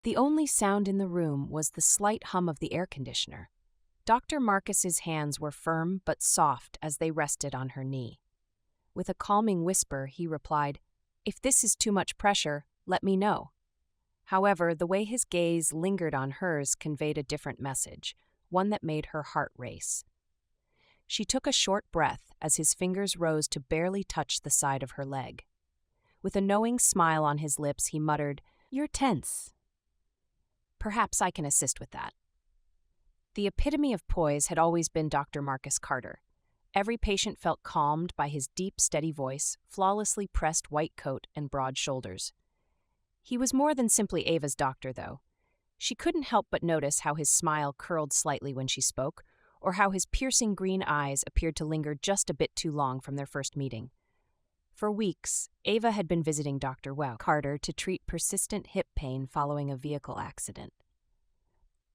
The only sound in the room was the slight hum of the air conditioner. Dr. Marcus's hands were firm but soft as they rested on her knee. With a calming whisper, he replied, "If this is too much pressure, let me know." However, the way his gaze lingered on hers conveyed a different message, one that made her heart race. She took a short breath as his fingers rose to barely touch the side of her leg. With a knowing smile on his lips, he muttered, "You're tense. Perhaps I can assist with that." The epitome of poise had always been Dr. Marcus Carter. Every patient felt calmed by his deep, steady voice, flawlessly pressed white coat, and broad shoulders. He was more than simply Ava's doctor, though. She couldn't help but notice how his smile curled slightly when she spoke, or how his piercing green eyes appeared to linger just a bit too long from their first meeting. For weeks, Ava had been visiting Dr. Carter to treat persistent hip pain following a vehicle accident.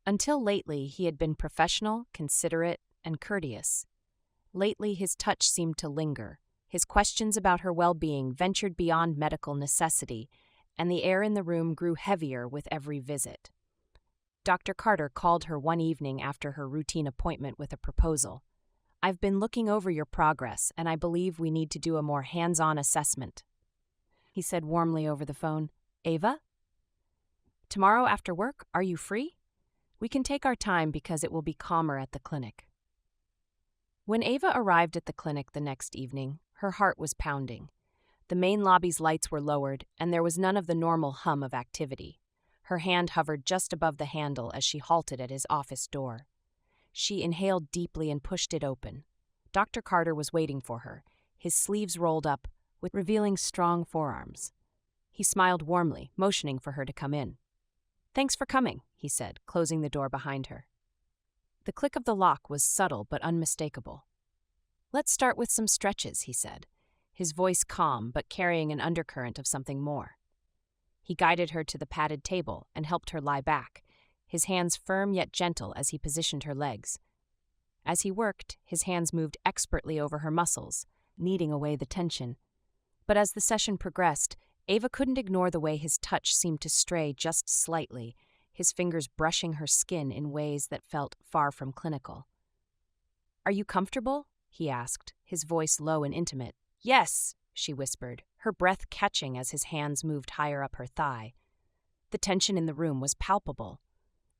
Until lately, he had been professional, considerate, and courteous. Lately, his touch seemed to linger. His questions about her well-being ventured beyond medical necessity, and the air in the room grew heavier with every visit. Dr. Carter called her one evening after her routine appointment with a proposal. "I've been looking over your progress, and I believe we need to do a more hands-on assessment," he said warmly over the phone. "Ava? Tomorrow after work, are you free? We can take our time because it will be calmer at the clinic." When Ava arrived at the clinic the next evening, her heart was pounding. The main lobby's lights were lowered, and there was none of the normal hum of activity. Her hand hovered just above the handle as she halted at his office door. She inhaled deeply and pushed it open. Dr. Carter was waiting for her, his sleeves rolled up, revealing strong forearms. He smiled warmly, motioning for her to come in. "Thanks for coming," he said, closing the door behind her. The click of the lock was subtle but unmistakable. "Let's start with some stretches," he said, his voice calm but carrying an undercurrent of something more. He guided her to the padded table and helped her lie back, his hands firm yet gentle as he positioned her legs. As he worked, his hands moved expertly over her muscles, kneading away the tension. But as the session progressed, Ava couldn't ignore the way his touch seemed to stray just slightly, his fingers brushing her skin in ways that felt far from clinical. "Are you comfortable?" he asked, his voice low and intimate. "Yes," she whispered, her breath catching as his hands moved higher up her thigh. The tension in the room was palpable.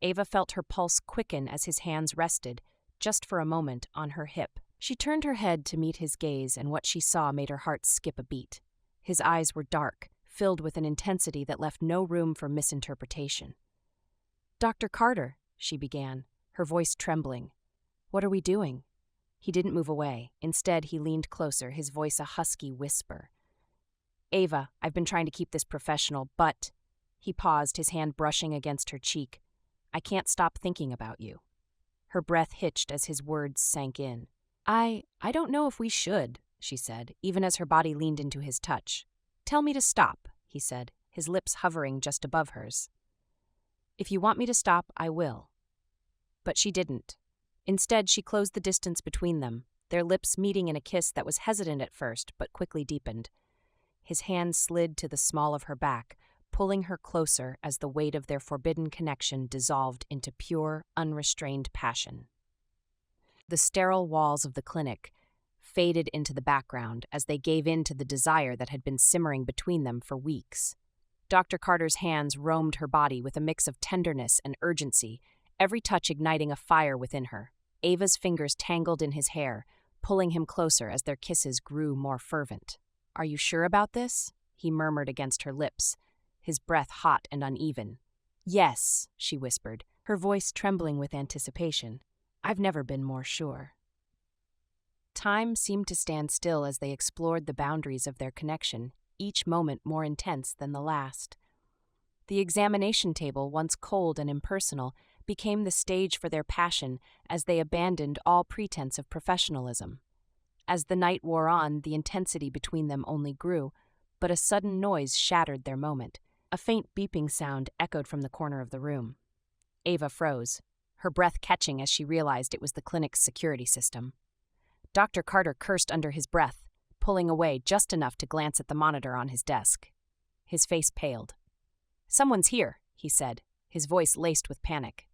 Ava felt her pulse quicken as his hands rested, just for a moment, on her hip. She turned her head to meet his gaze, and what she saw made her heart skip a beat. His eyes were dark, filled with an intensity that left no room for misinterpretation. "Dr. Carter," she began, her voice trembling. "What are we doing?" He didn't move away. Instead, he leaned closer, his voice a husky whisper. "Ava, I've been trying to keep this professional, but—" He paused, his hand brushing against her cheek. "I can't stop thinking about you." Her breath hitched as his words sank in. I don't know if we should," she said, even as her body leaned into his touch. "Tell me to stop," he said, his lips hovering just above hers. "If you want me to stop, I will." But she didn't. Instead, she closed the distance between them, their lips meeting in a kiss that was hesitant at first, but quickly deepened. His hand slid to the small of her back, pulling her closer as the weight of their forbidden connection dissolved into pure, unrestrained passion. The sterile walls of the clinic faded into the background as they gave in to the desire that had been simmering between them for weeks. Dr. Carter's hands roamed her body with a mix of tenderness and urgency, every touch igniting a fire within her. Ava's fingers tangled in his hair, pulling him closer as their kisses grew more fervent. "Are you sure about this?" he murmured against her lips, his breath hot and uneven. "Yes," she whispered, her voice trembling with anticipation. "I've never been more sure." Time seemed to stand still as they explored the boundaries of their connection, each moment more intense than the last. The examination table, once cold and impersonal, became the stage for their passion as they abandoned all pretense of professionalism. As the night wore on, the intensity between them only grew, but a sudden noise shattered their moment. A faint beeping sound echoed from the corner of the room. Ava froze, her breath catching as she realized it was the clinic's security system. Dr. Carter cursed under his breath, pulling away just enough to glance at the monitor on his desk. His face paled. "Someone's here," he said, his voice laced with panic.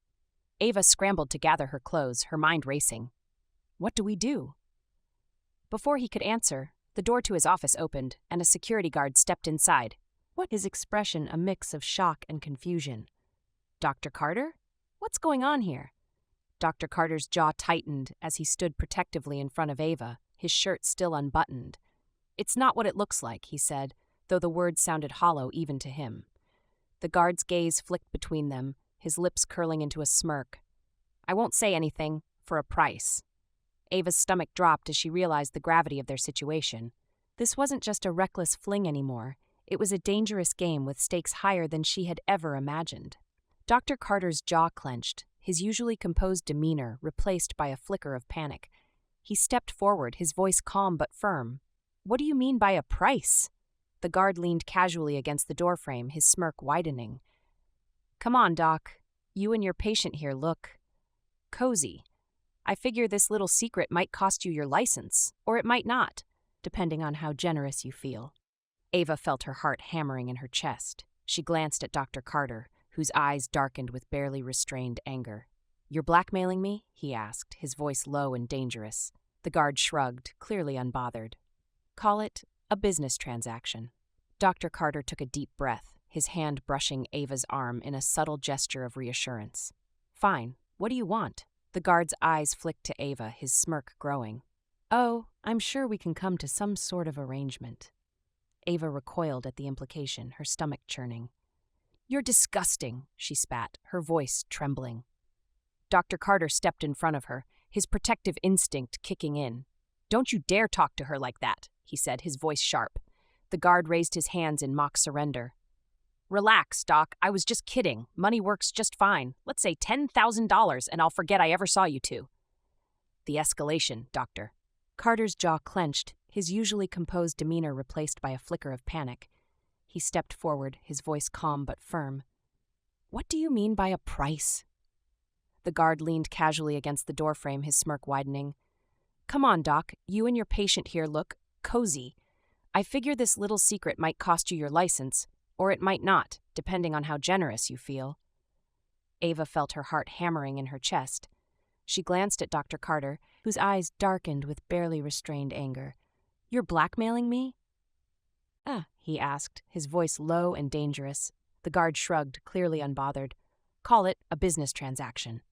Ava scrambled to gather her clothes, her mind racing. What do we do? Before he could answer, the door to his office opened, and a security guard stepped inside, his expression a mix of shock and confusion. Dr. Carter? What's going on here? Dr. Carter's jaw tightened as he stood protectively in front of Ava, his shirt still unbuttoned. It's not what it looks like, he said, though the words sounded hollow even to him. The guard's gaze flicked between them, his lips curling into a smirk. I won't say anything, for a price. Ava's stomach dropped as she realized the gravity of their situation. This wasn't just a reckless fling anymore. It was a dangerous game with stakes higher than she had ever imagined. Dr. Carter's jaw clenched, his usually composed demeanor replaced by a flicker of panic. He stepped forward, his voice calm but firm. What do you mean by a price? The guard leaned casually against the doorframe, his smirk widening. Come on, Doc. You and your patient here look cozy. I figure this little secret might cost you your license, or it might not, depending on how generous you feel. Ava felt her heart hammering in her chest. She glanced at Dr. Carter, whose eyes darkened with barely restrained anger. You're blackmailing me? He asked, his voice low and dangerous. The guard shrugged, clearly unbothered. Call it a business transaction. Dr. Carter took a deep breath, his hand brushing Ava's arm in a subtle gesture of reassurance. Fine. What do you want? The guard's eyes flicked to Ava, his smirk growing. Oh, I'm sure we can come to some sort of arrangement. Ava recoiled at the implication, her stomach churning. You're disgusting, she spat, her voice trembling. Dr. Carter stepped in front of her, his protective instinct kicking in. Don't you dare talk to her like that, he said, his voice sharp. The guard raised his hands in mock surrender. Relax, Doc. I was just kidding. Money works just fine. Let's say $10,000 and I'll forget I ever saw you two. The escalation, Doctor. Carter's jaw clenched, his usually composed demeanor replaced by a flicker of panic. He stepped forward, his voice calm but firm. What do you mean by a price? The guard leaned casually against the doorframe, his smirk widening. Come on, Doc. You and your patient here look cozy. I figure this little secret might cost you your license, or it might not, depending on how generous you feel. Ava felt her heart hammering in her chest. She glanced at Dr. Carter, whose eyes darkened with barely restrained anger. You're blackmailing me? He asked, his voice low and dangerous. The guard shrugged, clearly unbothered. Call it a business transaction.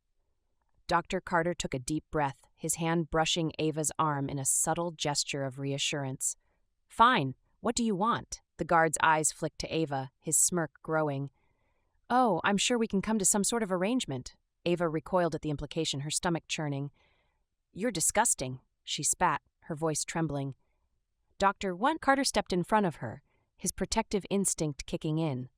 Dr. Carter took a deep breath, his hand brushing Ava's arm in a subtle gesture of reassurance. Fine. What do you want? The guard's eyes flicked to Ava, his smirk growing. Oh, I'm sure we can come to some sort of arrangement. Ava recoiled at the implication, her stomach churning. You're disgusting, she spat, her voice trembling. Dr. Carter stepped in front of her, his protective instinct kicking in.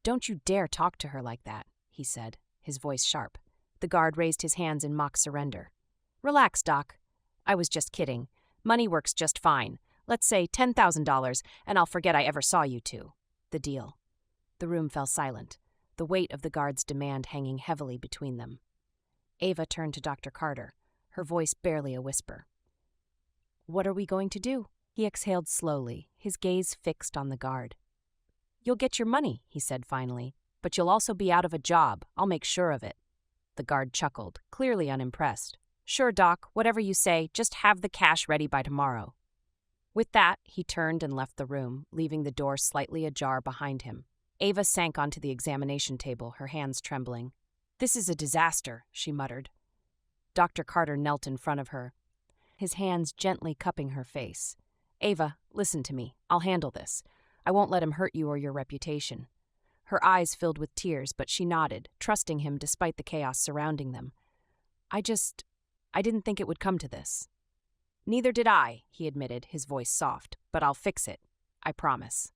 Don't you dare talk to her like that, he said, his voice sharp. The guard raised his hands in mock surrender. Relax, Doc. I was just kidding. Money works just fine. Let's say $10,000, and I'll forget I ever saw you two. The deal. The room fell silent, the weight of the guard's demand hanging heavily between them. Ava turned to Dr. Carter, her voice barely a whisper. What are we going to do? He exhaled slowly, his gaze fixed on the guard. You'll get your money, he said finally, but you'll also be out of a job. I'll make sure of it. The guard chuckled, clearly unimpressed. Sure, Doc, whatever you say, just have the cash ready by tomorrow. With that, he turned and left the room, leaving the door slightly ajar behind him. Ava sank onto the examination table, her hands trembling. This is a disaster, she muttered. Dr. Carter knelt in front of her, his hands gently cupping her face. Ava, listen to me. I'll handle this. I won't let him hurt you or your reputation. Her eyes filled with tears, but she nodded, trusting him despite the chaos surrounding them. I didn't think it would come to this. Neither did I, he admitted, his voice soft, but I'll fix it. I promise.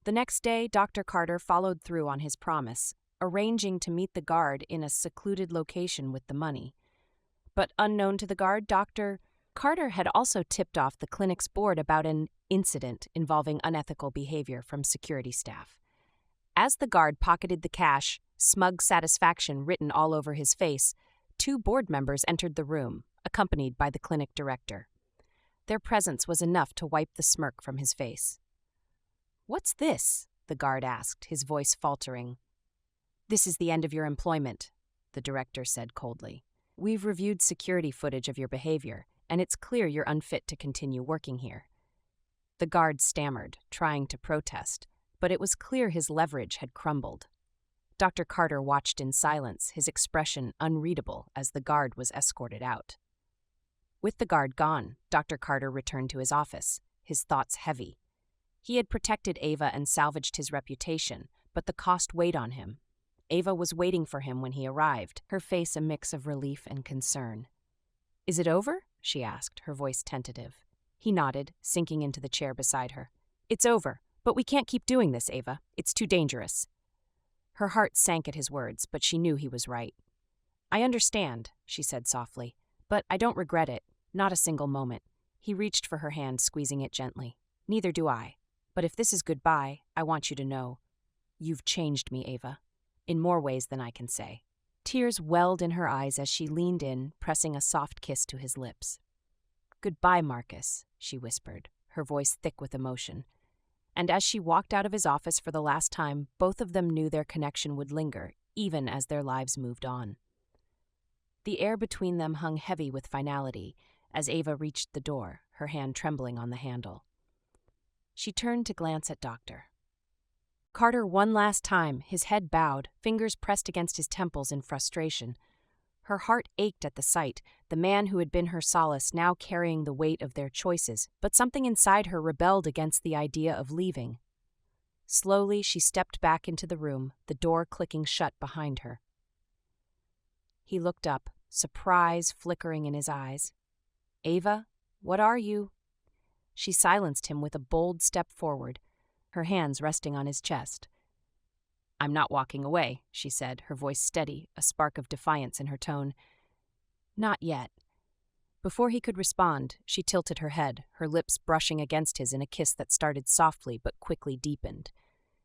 The next day, Dr. Carter followed through on his promise, arranging to meet the guard in a secluded location with the money. But unknown to the guard, Dr. Carter had also tipped off the clinic's board about an incident involving unethical behavior from security staff. As the guard pocketed the cash, smug satisfaction written all over his face, 2 board members entered the room, accompanied by the clinic director. Their presence was enough to wipe the smirk from his face. What's this? The guard asked, his voice faltering. "This is the end of your employment," the director said coldly. "We've reviewed security footage of your behavior, and it's clear you're unfit to continue working here." The guard stammered, trying to protest, but it was clear his leverage had crumbled. Dr. Carter watched in silence, his expression unreadable as the guard was escorted out. With the guard gone, Dr. Carter returned to his office, his thoughts heavy. He had protected Ava and salvaged his reputation, but the cost weighed on him. Ava was waiting for him when he arrived, her face a mix of relief and concern. "Is it over?" she asked, her voice tentative. He nodded, sinking into the chair beside her. "It's over, but we can't keep doing this, Ava. It's too dangerous." Her heart sank at his words, but she knew he was right. "I understand," she said softly, "but I don't regret it, not a single moment." He reached for her hand, squeezing it gently. "Neither do I. But if this is goodbye, I want you to know, you've changed me, Ava, in more ways than I can say." Tears welled in her eyes as she leaned in, pressing a soft kiss to his lips. "Goodbye, Marcus," she whispered, her voice thick with emotion. And as she walked out of his office for the last time, both of them knew their connection would linger, even as their lives moved on. The air between them hung heavy with finality as Ava reached the door, her hand trembling on the handle. She turned to glance at Dr. Carter one last time, his head bowed, fingers pressed against his temples in frustration. Her heart ached at the sight, the man who had been her solace now carrying the weight of their choices, but something inside her rebelled against the idea of leaving. Slowly, she stepped back into the room, the door clicking shut behind her. He looked up, surprise flickering in his eyes. "Ava, what are you?" She silenced him with a bold step forward, her hands resting on his chest. "I'm not walking away," she said, her voice steady, a spark of defiance in her tone. "Not yet." Before he could respond, she tilted her head, her lips brushing against his in a kiss that started softly but quickly deepened.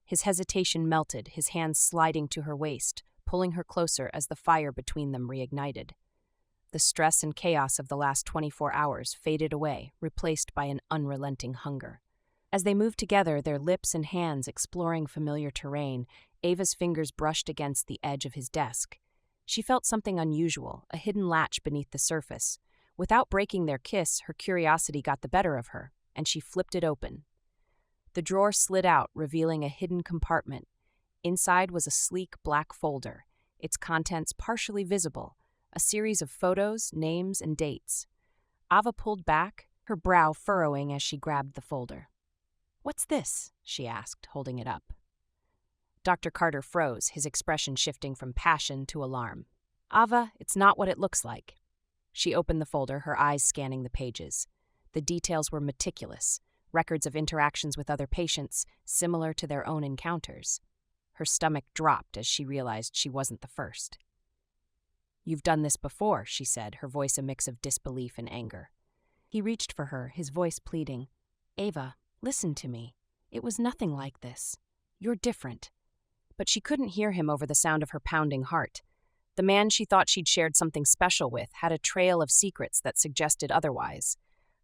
His hesitation melted, his hands sliding to her waist, pulling her closer as the fire between them reignited. The stress and chaos of the last 24 hours faded away, replaced by an unrelenting hunger. As they moved together, their lips and hands exploring familiar terrain, Ava's fingers brushed against the edge of his desk. She felt something unusual, a hidden latch beneath the surface. Without breaking their kiss, her curiosity got the better of her, and she flipped it open. The drawer slid out, revealing a hidden compartment. Inside was a sleek black folder, its contents partially visible, a series of photos, names, and dates. Ava pulled back, her brow furrowing as she grabbed the folder. "What's this?" she asked, holding it up. Dr. Carter froze, his expression shifting from passion to alarm. "Ava, it's not what it looks like." She opened the folder, her eyes scanning the pages. The details were meticulous, records of interactions with other patients, similar to their own encounters. Her stomach dropped as she realized she wasn't the first. "You've done this before," she said, her voice a mix of disbelief and anger. He reached for her, his voice pleading. "Ava, listen to me. It was nothing like this. You're different." But she couldn't hear him over the sound of her pounding heart. The man she thought she'd shared something special with had a trail of secrets that suggested otherwise.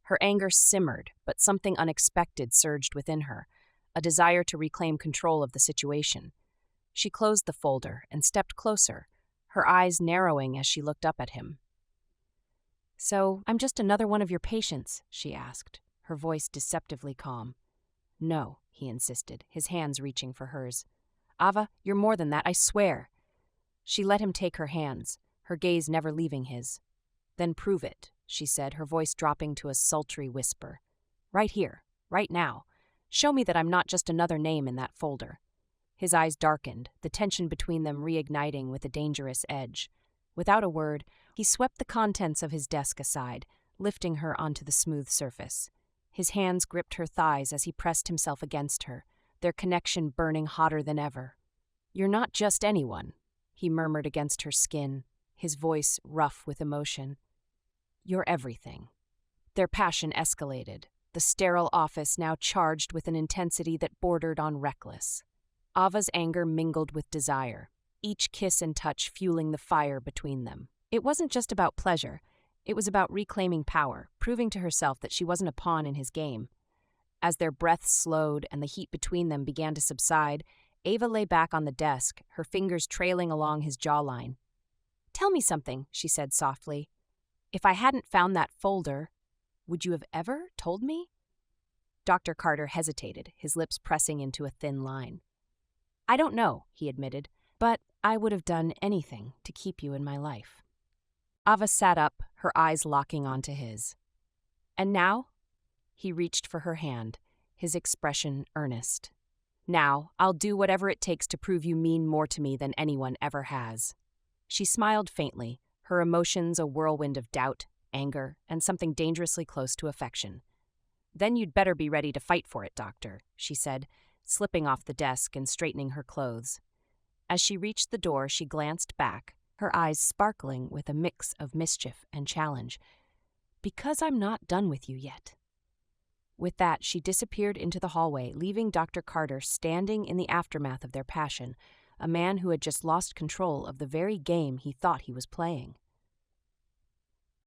Her anger simmered, but something unexpected surged within her, a desire to reclaim control of the situation. She closed the folder and stepped closer, her eyes narrowing as she looked up at him. "So, I'm just another one of your patients?" she asked, her voice deceptively calm. "No," he insisted, his hands reaching for hers. "Ava, you're more than that, I swear." She let him take her hands, her gaze never leaving his. "Then prove it," she said, her voice dropping to a sultry whisper. "Right here, right now. Show me that I'm not just another name in that folder." His eyes darkened, the tension between them reigniting with a dangerous edge. Without a word, he swept the contents of his desk aside, lifting her onto the smooth surface. His hands gripped her thighs as he pressed himself against her, their connection burning hotter than ever. "You're not just anyone," he murmured against her skin, his voice rough with emotion. "You're everything." Their passion escalated, the sterile office now charged with an intensity that bordered on reckless. Ava's anger mingled with desire, each kiss and touch fueling the fire between them. It wasn't just about pleasure, it was about reclaiming power, proving to herself that she wasn't a pawn in his game. As their breaths slowed and the heat between them began to subside, Ava lay back on the desk, her fingers trailing along his jawline. "Tell me something," she said softly. "If I hadn't found that folder, would you have ever told me?" Dr. Carter hesitated, his lips pressing into a thin line. "I don't know," he admitted, "but I would have done anything to keep you in my life." Ava sat up, her eyes locking onto his. "And now?" He reached for her hand, his expression earnest. "Now, I'll do whatever it takes to prove you mean more to me than anyone ever has." She smiled faintly, her emotions a whirlwind of doubt, anger, and something dangerously close to affection. "Then you'd better be ready to fight for it, Doctor," she said, slipping off the desk and straightening her clothes. As she reached the door, she glanced back, her eyes sparkling with a mix of mischief and challenge. "Because I'm not done with you yet." With that, she disappeared into the hallway, leaving Dr. Carter standing in the aftermath of their passion, a man who had just lost control of the very game he thought he was playing.